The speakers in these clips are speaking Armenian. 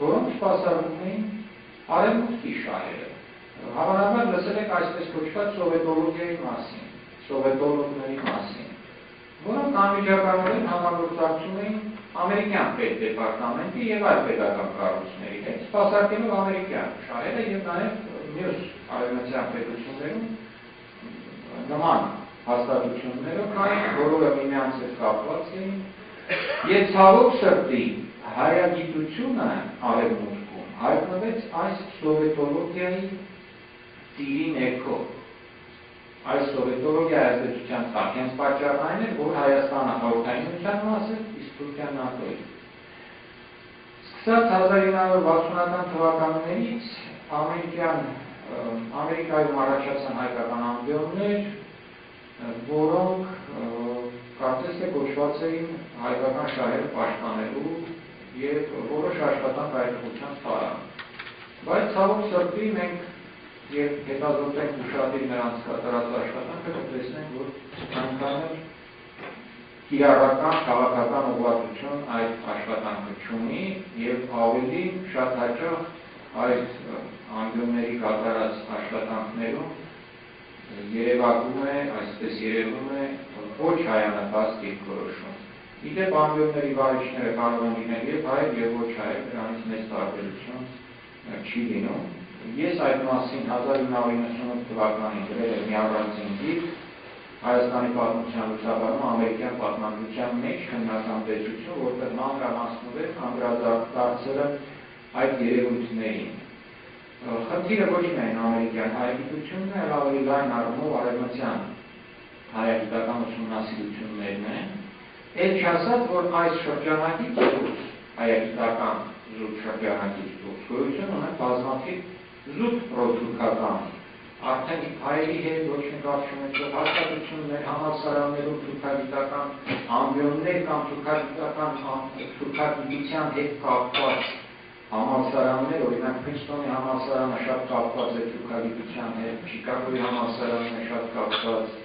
որոնք սպասարկում էին արևմուտքի շահերը։ Հավանաբար լսել եք այսպես կոչված սովետոլոգիայի մասին, սովետոլոգների մասին, որոնք անմիջականորեն համագործակցում էին ամերիկյան պետդեպարտամենտի եւ այլ պետական կառույցների հետ, սպասարկելով ամերիկյան շահերը եւ նաեւ մյուս արևմտյան պետություններում նման հաստատություններով կային, որոնք միմյանց հետ կապված էին, եւ ցավոք սրտի հայագիտությունը արևմուտքում հայտնվեց այս սովետոլոգիայի տիրի ներքո։ Այս սովետոլոգիայի ազդեցության տակ հենց պատճառն այն էր, որ Հայաստանը խորհրդային մաս է, իսկ Թուրքիան ՆԱՏՕ-ի։ Սկսած 1960-ական թվականներից Ամերիկայում առաջացան հայկական ամբիոններ, որոնք կարծես թե կոչված էին հայկական շահերը պաշտպանելու եւ որոշ աշխատանք հայտնության տարան։ Բայց ցավոք սրտի մենք եւ հետազոտենք ուշադիր նրանց կատարած աշխատանքը կտեսնենք, որ այնքան էլ կիրառական քաղաքական ուղղվածություն այդ աշխատանքը չունի եւ ավելի շատ հաճախ այդ անգլիների կատարած աշխատանքներում երևակում է, այսպես երևում է ոչ հայանապաստ դիրքորոշում։ Իդեպ անգլիների վարիչները կարող են լինել եւ հայ եւ ոչ հայ, դրանից մեծ տարբերություն չի լինում։ Ես այդ մասին 1998 թվականին գրել եմ մի առանձին գիրք Հայաստանի պատմության լուսաբանում ամերիկյան պատմագրության մեջ քննական տեսություն, որտեղ մանրամասնորեն անդրադարձել եմ այդ երևույթներին։ Խնդիրը ոչ միայն ամերիկյան հայագիտությունն է, այլ ավելի լայն առումով արևմտյան հայագիտական ուսումնասիրություններն են։ Էլ չասած, որ այս շրջանակից դուրս հայագիտական զուտ շրջանակից դուրս գոյություն ունեն բազմաթիվ զուտ պրոթուրքական, արդեն հայերի հետ ոչ մի կապ չունեցող հաստատություններ, համալսարաններում թուրքագիտական ամբիոններ կամ թուրքագիտության հետ կապված համալսարաններ, օրինակ Փրինսթոնի համալսարանը շատ կապված է թուրքագիտության հետ, Չիկագոյի համալսարանը շատ կապված,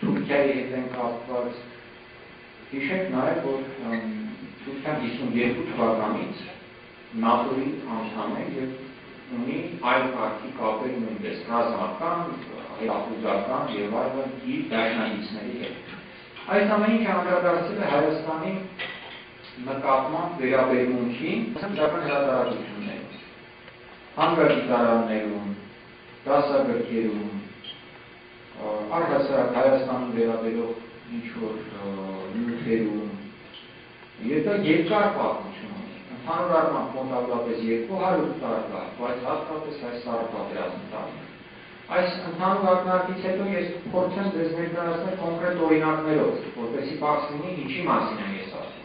Թուրքիայի հետ են կապված։ Հիշենք նաև, որ Թուրքիան 52 թվականից ՆԱՏՕ-ի անդամ է եւ ունի այլ կարգի կապեր նույնպես ռազմական, հետախուզական եւ այլն իր դաշնակիցների հետ։ Այս ամեն ինչը անդրադարձել է Հայաստանի նկատմամբ վերաբերմունքին սոցիալական հրատարակություններում, հանգագիտարաններում, դասագրքերում, առհասարակ Հայաստանին վերաբերող ինչ-որ նյութերում, եւ դա երկար պատմություն ունի։ Ընդհանուր առմամբ մոտավորապես 200 տարվա, բայց հատկապես այս սառը պատերազմի տարիներին։ Այս ընդհանուր ակնարկից հետո ես փորձեմ ձեզ ներկայացնել կոնկրետ օրինակներով, որպեսզի պարզ լինի ինչի մասին եմ ես ասում։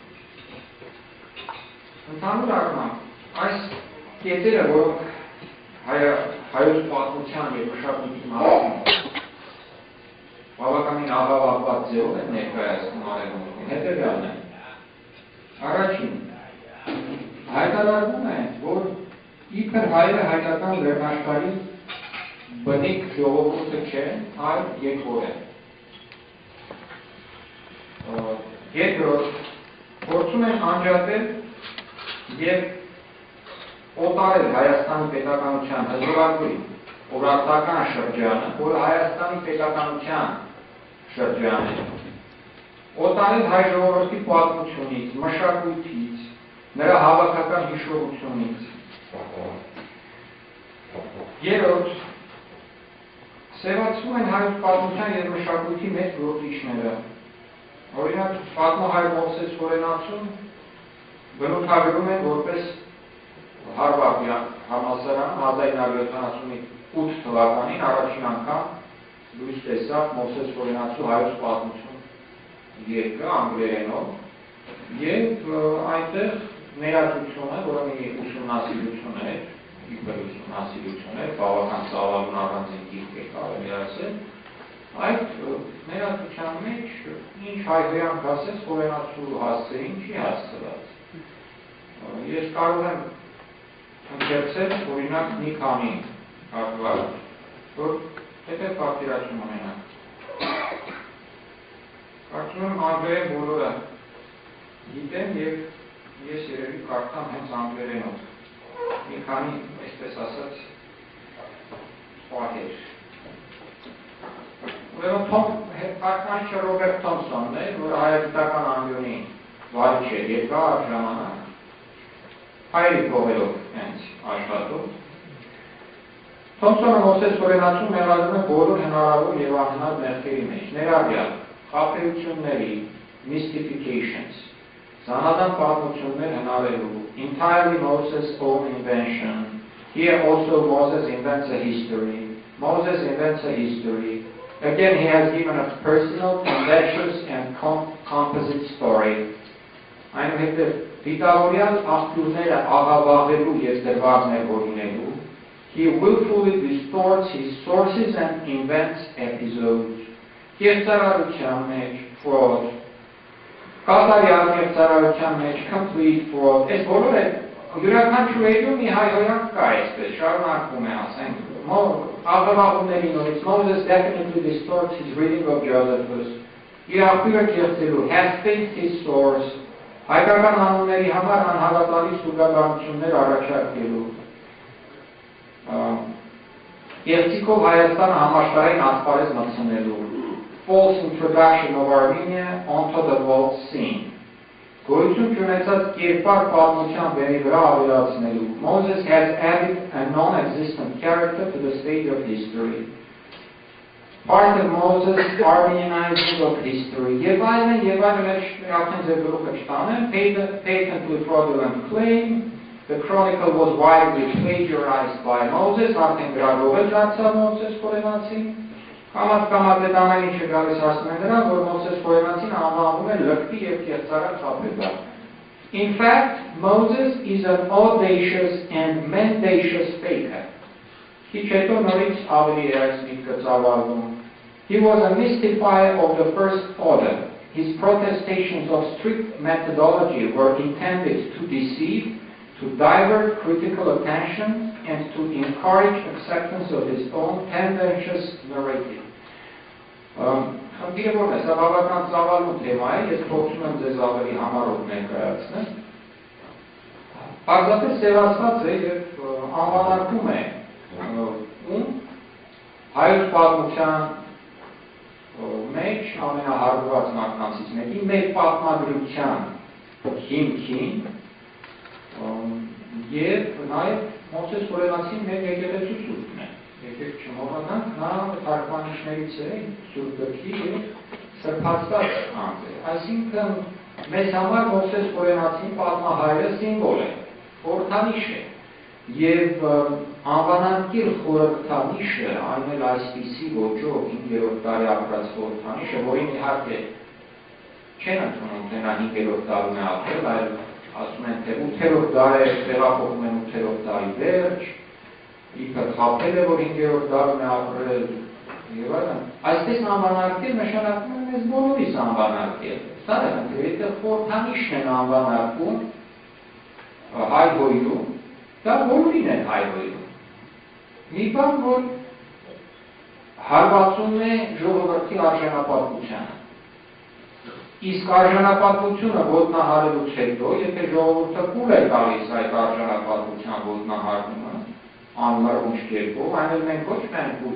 Ընդհանուր առմամբ այս կետերը, որոնք հայոց պատմության եւ մշակույթի մասին բավականին աղավաղված ձևով են ներկայացնում արևմուտքում, հետևյալն է։ Առաջին, հայտարարվում է, որ իբր հայերը հայկական լեռնաշխարհի բնիկ ժողովուրդը չեն, այլ երկրորդ են։ Երկրորդ, փորձում են անջատել եւ օտարել Հայաստանի պետականության հզորագույն օրարտական շրջանը, որը Հայաստանի պետականության շրջան է, օտարել հայ ժողովրդի պատմությունից, մշակույթից, նրա հավաքական հիշողությունից։ Երրորդ, սևացնում են հայոց պատմության եւ մշակույթի մեծ գործիչները։ Օրինակ, պատմահայր Մովսես Խորենացուն բնութագրում են որպես Հարվարդի համալսարան 1978 թվականին առաջին անգամ լույս տեսավ Մովսես Խորենացու հայոց պատմություն երկը անգլերենով եւ այնտեղ ներածությունը, որը մի ուսումնասիրություն է, իբր ուսումնասիրություն է, բավական ծավալուն առանձին գիրք է կարելի ասել, այդ ներածության մեջ ինչ հայհոյանք ասեց Խորենացու հասցեին չի հասցված։ Ես կարող եմ ընթերցել օրինակ մի քանի հատված, որ հետո պատկերացում ունենանք։ Կարծում եմ անգլերեն բոլորը գիտեն եւ ես երևի կարդամ հենց անգլերենով։ մի քանի, այսպես ասած, պահեր։ Ուրեմն արտանիշը Ռոբերտ Թոմսոնն է, որ հայագիտական ամբիոնի վարիչ էր երկար ժամանակ, հայերի փողերով հենց աշխատում։ Թոմսոնը Մովսես օրենացում մեղադրում է բոլոր հնարավոր եւ անհնար մեղքերի մեջ, ներառյալ խաբեությունների, mystifications, զանազան պատմություններ հնարելու, entirely Moses' own invention. Here also Moses invents a history. Moses invents a history. Again, he has given a personal, audacious, and composite story. Այնուհետև դիտավորյալ աղբյուրները աղավաղելու եւ դրվագներ որինելու, he willfully distorts his sources and invents episodes. Կեղծարարության մեջ, fraud, կատարյալ կեղծարարության մեջ, complete fraud, այս բոլորը յուրաքանչյուրում մի հայհոյանք կա այսպես, շարունակվում է ասենք, աղավաղումների նորից, Moses definitely distorts his reading of Josephus, իր աղբյուրը կեղծելու, has fixed his source, հայկական անունների համար անհավատալի ստուգաբանություններ առաջարկելու, Կեղծիկով Հայաստանը համաշխարհային ասպարեզ մտցնելու, false introduction of Armenia onto the world scene, գոյություն չունեցած կերպար պատմության բեմի վրա ավելացնելու, Moses has added a non-existent character to the stage of history. Part of Moses' Armenianizing of history. Եվ այլն արդեն ձեր գլուխը չտանեմ, patently fraudulent claim, the chronicle was widely plagiarized by Moses, արդեն գրագով է դարձավ Մովսես Խորենացին, կամած դետալային ինչը գալիս հասնում է նրան, որ Մովսես Խորենացին անվանում է լկտի և կեղծարար խաբեբար. In fact, Moses is an audacious and mendacious faker. Քիչ հետո նորից ավելի է այս միտքը ծավալվում. He was a mystifier of the first order. His protestations of strict methodology were intended to deceive, to divert critical attention, and to encourage acceptance of his own tendentious narrative. Խնդիրը որն է, սա բավական ծավալուն թեմա է, ես փորձում եմ ձեզ ավելի համառոտ ներկայացնել։ Պարզապես սևացված է և անվանակում է հայոց պատմության մեջ ամենահարգված մարդկանցից մեկի մեր պատմագրության հիմքին և նաև Մովսես Խորենացին մեր եկեղեցու սուրբն է, եկեք չմոռանանք, նա թարգմանիչներից է Սուրբ Գրքի և սրբացված անձ է, այսինքն մեզ համար Մովսես Խորենացին պատմահայրը սիմվոլ է, խորհրդանիշ է և անվանակիր խորհրդանիշը այն էլ այսպիսի ոճով 5-րդ դարի ապրած խորհրդանիշը, որին իհարկե չեն ընդունում, թե նա 5-րդ դարում է ապրել, այլ ասում են, թե 8-րդ դար է, տեղափոխում են 8-րդ դարի վերջ, իբր խաբել է, որ 5-րդ դարում է ապրել, եւ այլն։ Այսպես անվանակիր նշանակում է մեզ բոլորիս անվանակիր։ Սա է ընտրել, եթե խորհրդանիշն են անվանակում հայհոյում, դա բոլորին են հայհոյում։ Մի բան, որ հարվածում է ժողովրդի արժանապատվությանը։ Իսկ արժանապատվությունը ոտնահարելուց հետո, եթե ժողովուրդը կուլ է տալիս այդ արժանապատվության ոտնահարումը, անմռունչ կերպով, այն էլ մենք ոչ միայն կուլ